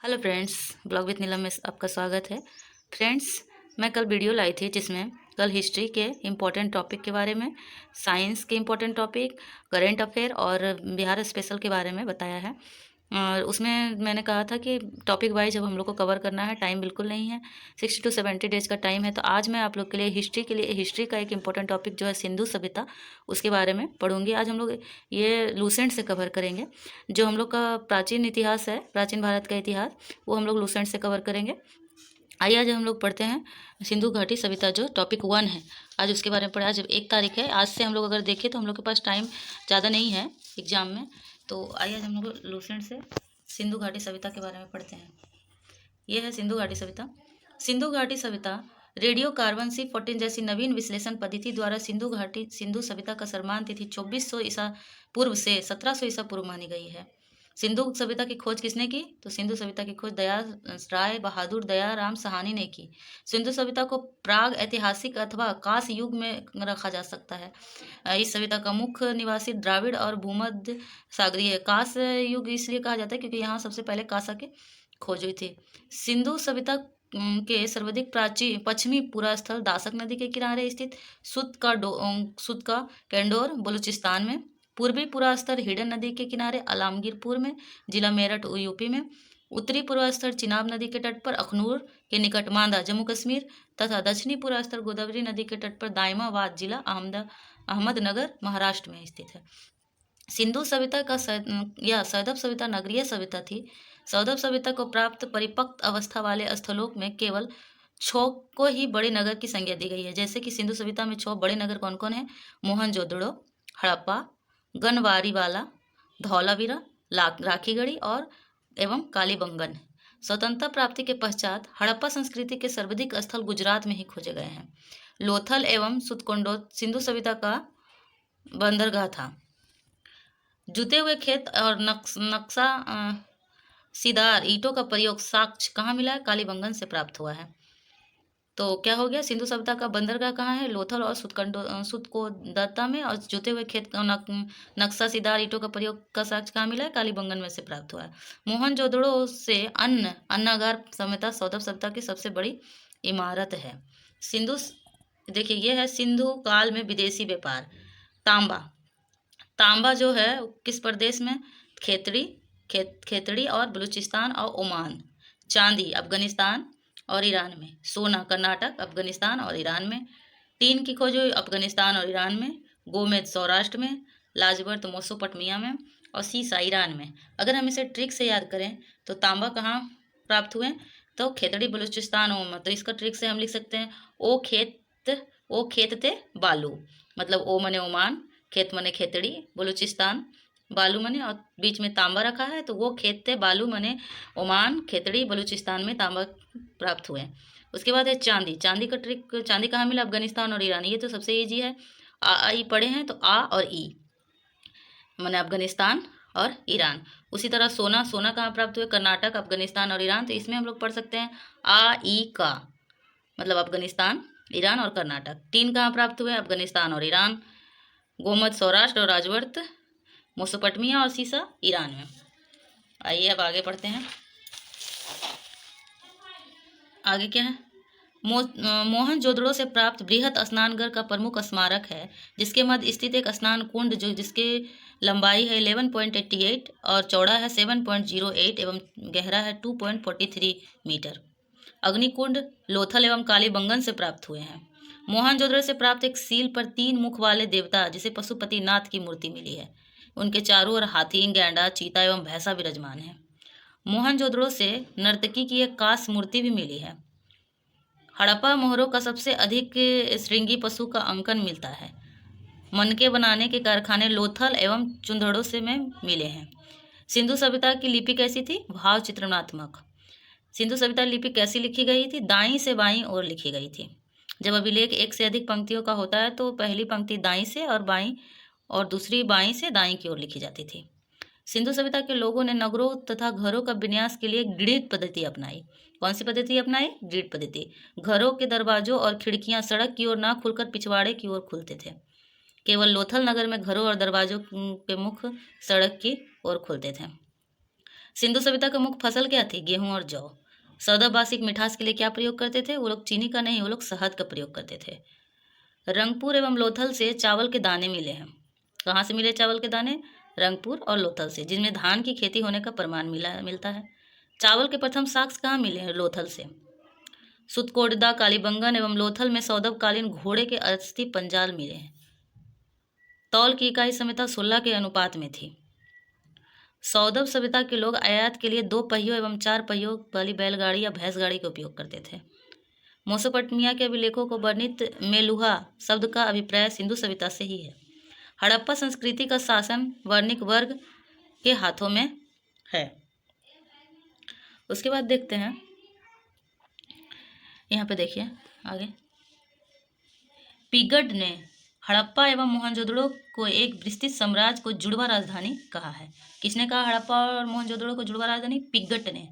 Hello friends, blog with नीलम में आपका स्वागत है। फ्रेंड्स, मैं कल वीडियो लाई थी जिसमें कल हिस्ट्री के इम्पोर्टेंट टॉपिक के बारे में, साइंस के इम्पोर्टेंट टॉपिक, करंट अफेयर और बिहार स्पेशल के बारे में बताया है। और उसमें मैंने कहा था कि टॉपिक वाइज जब हम लोग को कवर करना है, टाइम बिल्कुल नहीं है, 60 to 70 डेज का टाइम है। तो आज मैं आप लोग के लिए हिस्ट्री का एक इम्पोर्टेंट टॉपिक जो है सिंधु सभ्यता, उसके बारे में पढ़ूंगी। आज हम लोग ये लूसेंट से कवर करेंगे। जो हम लोग का प्राचीन इतिहास है, प्राचीन भारत का इतिहास, वो हम लोग लूसेंट से कवर करेंगे। आइए आज हम लोग पढ़ते हैं सिंधु घाटी सभ्यता, जो टॉपिक 1 है। आज उसके बारे में पढ़े। आज 1 तारीख है। आज से हम लोग अगर देखें तो हम लोग के पास टाइम ज़्यादा नहीं है एग्जाम में। तो आइए आज हम लोग लूसेंट से सिंधु घाटी सभ्यता के बारे में पढ़ते हैं। यह है सिंधु घाटी सभ्यता। सिंधु घाटी सभ्यता रेडियो कार्बन C14 जैसी नवीन विश्लेषण पद्धति द्वारा सिंधु सभ्यता का सर्वमान्य तिथि 2400 ईसा पूर्व से 1700 ईसा पूर्व मानी गई है। सिंधु सभ्यता की खोज किसने की? तो सिंधु सभ्यता की खोज राय बहादुर दयाराम साहनी ने की। सिंधु सभ्यता को प्राग ऐतिहासिक अथवा कांस्य युग में रखा जा सकता है। इस सभ्यता का मुख्य निवासी द्राविड़ और भूमध्य सागरीय कांस्य युग इसलिए कहा जाता है क्योंकि यहाँ सबसे पहले कांसा की खोज हुई थी। सिंधु सभ्यता के सर्वाधिक प्राचीन पश्चिमी पूरा स्थल दासक नदी के किनारे स्थित सुत का कैंडोर बलूचिस्तान में, पूर्वी पूरा स्तर हिडन नदी के किनारे आलमगीरपुर में, जिला मेरठ यूपी में, उत्तरी पूर्वा स्तर चिनाब नदी के तट पर अखनूर के निकट मांदा जम्मू कश्मीर तथा दक्षिणी पूर्वा स्तर गोदावरी नदी के तट पर दायमाबाद जिला अहमदनगर महाराष्ट्र में स्थित है। सिंधु सभ्यता का सैदव सभ्यता नगरीय सभ्यता थी। सैदव सभ्यता को प्राप्त परिपक्व अवस्था वाले स्थलों में केवल 6 को ही बड़े नगर की संज्ञा दी गई है। जैसे कि सिंधु सभ्यता में 6 बड़े नगर कौन कौन है? मोहनजोदड़ो, हड़प्पा, गनवारीवाला, धौलावीरा, राखीगढ़ी और एवं कालीबंगन। स्वतंत्रता प्राप्ति के पश्चात हड़प्पा संस्कृति के सर्वाधिक स्थल गुजरात में ही खोजे गए हैं। लोथल एवं सुतकोंडो सिंधु सभ्यता का बंदरगाह था। जुते हुए खेत और नक्शा सीदार ईंटों का प्रयोग साक्ष्य कहाँ मिला है? कालीबंगन से प्राप्त हुआ है। तो क्या हो गया? सिंधु सभ्यता का बंदरगाह कहाँ है? लोथल और सुतकोदत्ता में। और जुते हुए खेत नक्शा सीदार ईंटों का प्रयोग का साक्ष्य कहाँ मिला है? कालीबंगन में से प्राप्त हुआ है। मोहनजोदड़ो से अन्नागार सभ्यता सौदव सभ्यता की सबसे बड़ी इमारत है। सिंधु देखिए, यह है सिंधु काल में विदेशी व्यापार। तांबा जो है किस प्रदेश में? खेतड़ी और बलूचिस्तान और ओमान। चांदी अफगानिस्तान और ईरान में। सोना कर्नाटक, अफगानिस्तान और ईरान में। टीन की खोज हुई अफगानिस्तान और ईरान में। गोमेद सौराष्ट्र में। लाजवर्त मेसोपोटामिया में। और सीसा ईरान में। अगर हम इसे ट्रिक से याद करें तो तांबा कहाँ प्राप्त हुए? तो खेतड़ी बलूचिस्तान ओमान। तो इसका ट्रिक से हम लिख सकते हैं ओ खेत ते बालू, मतलब ओ मने ओमान, खेत मने खेतड़ी, बलूचिस्तान बालू मने, और बीच में तांबा रखा है तो वो खेत थे बालू मने ओमान, खेतड़ी, बलूचिस्तान में तांबा प्राप्त हुए। उसके बाद है चांदी। चांदी का ट्रिक, चांदी कहाँ मिला? अफगानिस्तान और ईरान। ये तो सबसे ईजी है। आई पढ़े हैं तो आ और ई मने अफगानिस्तान और ईरान। उसी तरह सोना, सोना कहाँ प्राप्त हुए? कर्नाटक, अफगानिस्तान और ईरान। तो इसमें हम लोग पढ़ सकते हैं आ ई का, मतलब अफगानिस्तान, ईरान और कर्नाटक। टीन कहाँ प्राप्त हुए? अफगानिस्तान और ईरान। गोमद सौराष्ट्र और राजवर्त मेसोपोटामिया और सीसा ईरान में। आइए अब आगे पढ़ते हैं। आगे क्या है? मोहनजोदड़ो से प्राप्त बृहत स्नानघर का प्रमुख स्मारक है, जिसके मध्य स्थित एक स्नान कुंड जो जिसके लंबाई है 11.88 और चौड़ा है 7.08 एवं गहरा है 2.43 मीटर। अग्निकुंड लोथल एवं कालीबंगन से प्राप्त हुए हैं। मोहनजोदड़ो से प्राप्त एक सील पर 3 मुख वाले देवता जिसे पशुपतिनाथ की मूर्ति मिली है। उनके चारों ओर हाथी, गैंडा, चीता एवं भैंसा विराजमान है। मोहनजोदड़ो से नर्तकी की एक कांस्य मूर्ति भी मिली है। हड़प्पा मोहरों का सबसे अधिक श्रृंगी पशु का अंकन मिलता है। मनके बनाने के कारखाने लोथल एवं चुंदड़ो से में मिले हैं। सिंधु सभ्यता की लिपि कैसी थी? भाव चित्रणात्मक। सिंधु सभ्यता लिपि कैसी लिखी गई थी? दाईं से बाईं ओर लिखी गई थी। जब अभिलेख एक से अधिक पंक्तियों का होता है तो पहली पंक्ति दाईं से और बाईं और दूसरी बाईं से दाईं की ओर लिखी जाती थी। सिंधु सभ्यता के लोगों ने नगरों तथा घरों का विन्यास के लिए ग्रिड पद्धति अपनाई। कौन सी पद्धति अपनाई? ग्रिड पद्धति। घरों के दरवाजों और खिड़कियां सड़क की ओर ना खुलकर पिछवाड़े की ओर खुलते थे। केवल लोथल नगर में घरों और दरवाजों के मुख सड़क की ओर खुलते थे। सिंधु सभ्यता का मुख्य फसल क्या थी? गेहूं और जौ। सौदाबासी मिठास के लिए क्या प्रयोग करते थे? वो लोग चीनी का नहीं, वो लोग शहद का प्रयोग करते थे। रंगपुर एवं लोथल से चावल के दाने मिले हैं। कहाँ से मिले चावल के दाने? रंगपुर और लोथल से, जिनमें धान की खेती होने का प्रमाण मिलता है। चावल के प्रथम साक्ष्य कहाँ मिले हैं? लोथल से। सुतकोटदा, कालीबंगन एवं लोथल में सौदबकालीन घोड़े के अस्थि पंजाल मिले हैं। तौल की इकाई सभ्यता 16 के अनुपात में थी। सौदब सभ्यता के लोग आयात के लिए 2 पहियों एवं 4 पहियों वाली बैलगाड़ी या भैंस गाड़ी का उपयोग करते थे। मेसोपोटामिया के अभिलेखों को वर्णित मेलुहा शब्द का अभिप्राय सिंधु सभ्यता से ही है। हड़प्पा संस्कृति का शासन वर्णिक वर्ग के हाथों में है। उसके बाद देखते हैं, यहाँ पे देखिए आगे, पिगड ने हड़प्पा एवं मोहनजोदड़ो को एक विस्तृत साम्राज्य को जुड़वा राजधानी कहा है। किसने कहा हड़प्पा और मोहनजोदड़ो को जुड़वा राजधानी? पिगट ने।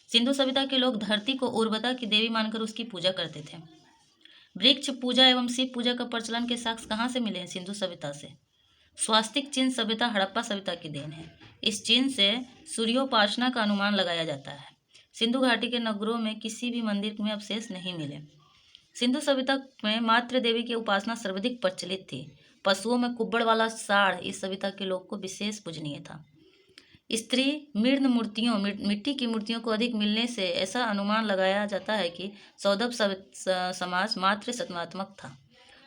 सिंधु सभ्यता के लोग धरती को उर्वरता की देवी मानकर उसकी पूजा करते थे। वृक्ष पूजा एवं शिव पूजा का प्रचलन के साक्ष्य कहाँ से मिले हैं? सिंधु सभ्यता से। स्वास्तिक चिन्ह सभ्यता हड़प्पा सभ्यता की देन है। इस चिन्ह से सूर्योपासना का अनुमान लगाया जाता है। सिंधु घाटी के नगरों में किसी भी मंदिर में अवशेष नहीं मिले। सिंधु सभ्यता में मातृ देवी की उपासना सर्वाधिक प्रचलित थी। पशुओं में कुब्बड़ वाला साढ़ इस सभ्यता के लोग को विशेष पूजनीय था। स्त्री मृद मूर्तियों मिट्टी की मूर्तियों को अधिक मिलने से ऐसा अनुमान लगाया जाता है कि सौदब समाज मातृ सत्मात्मक था।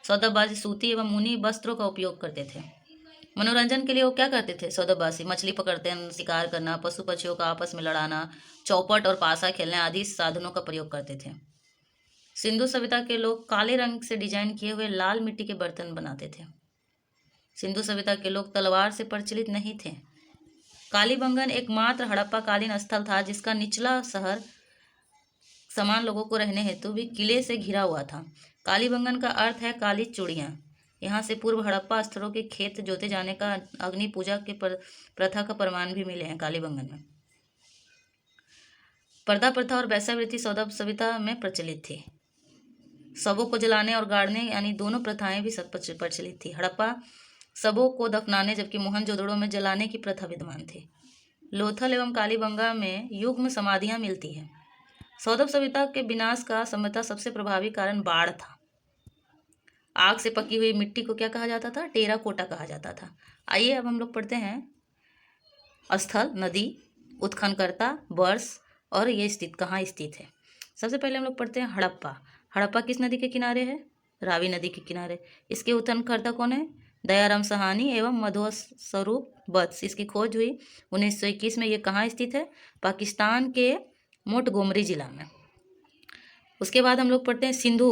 सौदबबाजी सूती एवं ऊनी वस्त्रों का उपयोग करते थे। मनोरंजन के लिए वो क्या करते थे? सौदाबासी मछली पकड़ते, शिकार करना, पशु पक्षियों का आपस में लड़ाना, चौपट और पासा खेलने आदि साधनों का प्रयोग करते थे। सिंधु सभ्यता के लोग काले रंग से डिजाइन किए हुए लाल मिट्टी के बर्तन बनाते थे। सिंधु सभ्यता के लोग तलवार से प्रचलित नहीं थे। कालीबंगन एकमात्र हड़प्पाकालीन स्थल था जिसका निचला शहर समान लोगों को रहने हेतु भी किले से घिरा हुआ था। कालीबंगन का अर्थ है काली चूड़ियाँ। यहाँ से पूर्व हड़प्पा स्थलों के खेत जोते जाने का, अग्नि पूजा के प्रथा का प्रमाण भी मिले हैं कालीबंगन में। पर्दा प्रथा और वेश्यावृत्ति सौदा सभ्यता में प्रचलित थी। शवों को जलाने और गाड़ने यानी दोनों प्रथाएं भी प्रचलित थी। हड़प्पा शवों को दफनाने जबकि मोहनजोदड़ो में जलाने की प्रथा विद्यमान थी। लोथल एवं कालीबंगा में युग्म समाधियां मिलती हैं। सौदब सभ्यता के विनाश का संभवतः सबसे प्रभावी कारण बाढ़ था। आग से पकी हुई मिट्टी को क्या कहा जाता था? टेराकोटा कहा जाता था। आइए अब हम लोग पढ़ते हैं स्थल, नदी, उत्खननकर्ता, वर्ष और ये स्थित कहाँ स्थित है। सबसे पहले हम लोग पढ़ते हैं हड़प्पा। हड़प्पा किस नदी के किनारे है? रावी नदी के किनारे। इसके उत्खननकर्ता कौन है? दयाराम साहनी एवं मध्वस्वरूप वत्स। इसकी खोज हुई 1921 में। ये कहाँ स्थित है? पाकिस्तान के मोंटगोमरी जिला में। उसके बाद हम लोग पढ़ते हैं सिंधु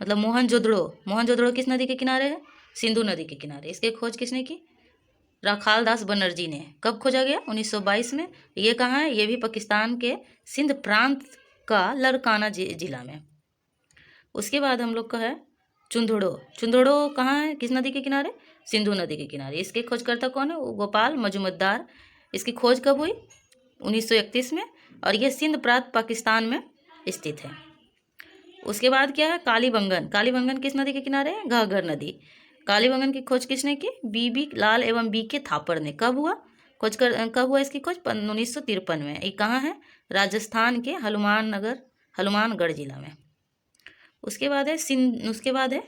मतलब मोहनजोदड़ो। मोहनजोदड़ो किस नदी के किनारे है? सिंधु नदी के किनारे। इसकी खोज किसने की? राखाल दास बनर्जी ने। कब खोजा गया? 1922 में। ये कहाँ है? ये भी पाकिस्तान के सिंध प्रांत का लड़काना जिला में। उसके बाद हम लोग का है चुंदड़ो। चुंदड़ो कहाँ है? किस नदी के किनारे? सिंधु नदी के किनारे। इसके खोजकर्ता कौन है? गोपाल मजुमदार। इसकी खोज कब हुई? 1931 में। और ये सिंध प्रांत पाकिस्तान में स्थित है। उसके बाद क्या है? कालीबंगन। कालीबंगन किस नदी के किनारे है? घाघर नदी। कालीबंगन की खोज किसने की? बीबी लाल एवं बीके थापर ने। कब हुआ कब हुआ इसकी खोज? 1953 में। ये कहाँ है? राजस्थान के हनुमानगढ़ जिला में। उसके बाद है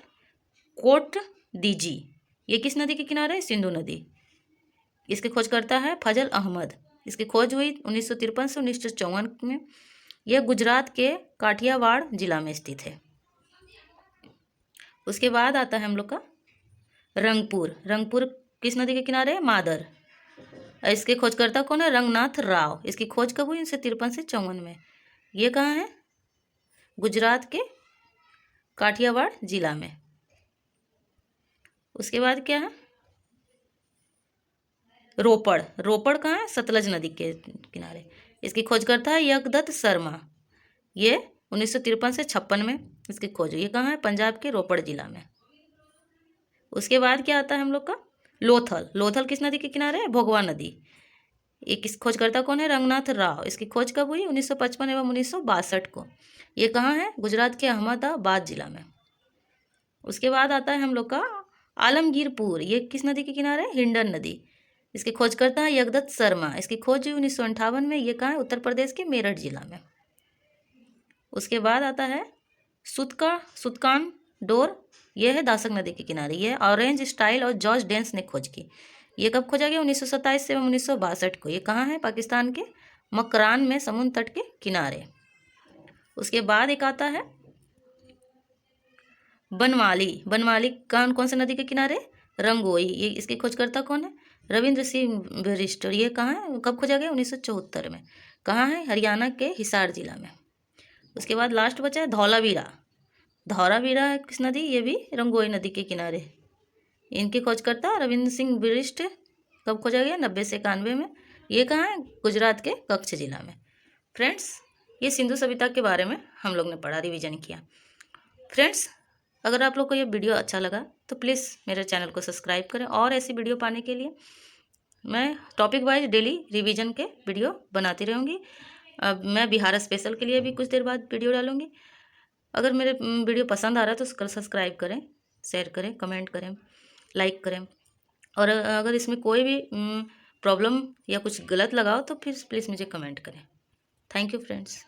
कोट दीजी। ये किस नदी के किनारे है? सिंधु नदी। इसके खोज करता है फजल अहमद। इसकी खोज हुई 1953 से 1954 में। यह गुजरात के काठियावाड़ जिला में स्थित है। उसके बाद आता है हम लोग का रंगपुर। रंगपुर किस नदी के किनारे है? मादर। इसके खोजकर्ता कौन है? रंगनाथ राव। इसकी खोज कब हुई? 1953 से 54 में। ये कहाँ है? गुजरात के काठियावाड़ जिला में। उसके बाद क्या है? रोपड़। रोपड़ कहाँ है? सतलज नदी के किनारे। इसकी खोज करता है यज्ञदत्त शर्मा। ये 1953 से 56 में इसकी खोज हुई। ये कहाँ है? पंजाब के रोपड़ जिला में। उसके बाद क्या आता है हम लोग का? लोथल। लोथल किस नदी के किनारे है? भोगवा नदी। ये किस खोजकर्ता कौन है? रंगनाथ राव। इसकी खोज कब हुई? 1955 एवं 1962 को। ये कहाँ है? गुजरात के अहमदाबाद जिला में। उसके बाद आता है हम लोग का आलमगीरपुर। ये किस नदी के किनारे है? हिंडन नदी। इसकी खोजकर्ता है जगदत्त शर्मा। इसकी खोज हुई 1958 में। ये कहाँ है? उत्तर प्रदेश के मेरठ जिला में। उसके बाद आता है सुतकान डोर। यह है दासक नदी के किनारे। यह ऑरेंज स्टाइल और जॉर्ज डेंस ने खोज की। ये कब खोजा गया? 1927 से 1962 को। ये कहाँ है? पाकिस्तान के मकरान में, समुद्र तट के किनारे। उसके बाद एक आता है बनवाली। बनवाली कौन से नदी के किनारे? रंगोई। ये इसकी खोजकर्ता कौन है? रविंद्र सिंह बिष्ट। और ये कहाँ है? कब खोजा गया? 1974 में। कहाँ है? हरियाणा के हिसार जिला में। उसके बाद लास्ट बचा है धौलावीरा। धौलावीरा है किस नदी? ये भी रंगोई नदी के किनारे। इनके खोजकर्ता रविंद्र सिंह बिष्ट। कब खोजा गया? 90 से 91 में। ये कहाँ है? गुजरात के कच्छ जिला में। फ्रेंड्स, ये सिंधु सभ्यता के बारे में हम लोग ने पढ़ा, रिवीजन किया। फ्रेंड्स, अगर आप लोग को ये वीडियो अच्छा लगा तो प्लीज़ मेरे चैनल को सब्सक्राइब करें, और ऐसी वीडियो पाने के लिए मैं टॉपिक वाइज डेली रिवीजन के वीडियो बनाती रहूँगी। अब मैं बिहार स्पेशल के लिए भी कुछ देर बाद वीडियो डालूँगी। अगर मेरे वीडियो पसंद आ रहा है तो सब्सक्राइब करें, शेयर करें, कमेंट करें, लाइक करें। और अगर इसमें कोई भी प्रॉब्लम या कुछ गलत लगा हो तो फिर प्लीज़ मुझे कमेंट करें। Thank you friends.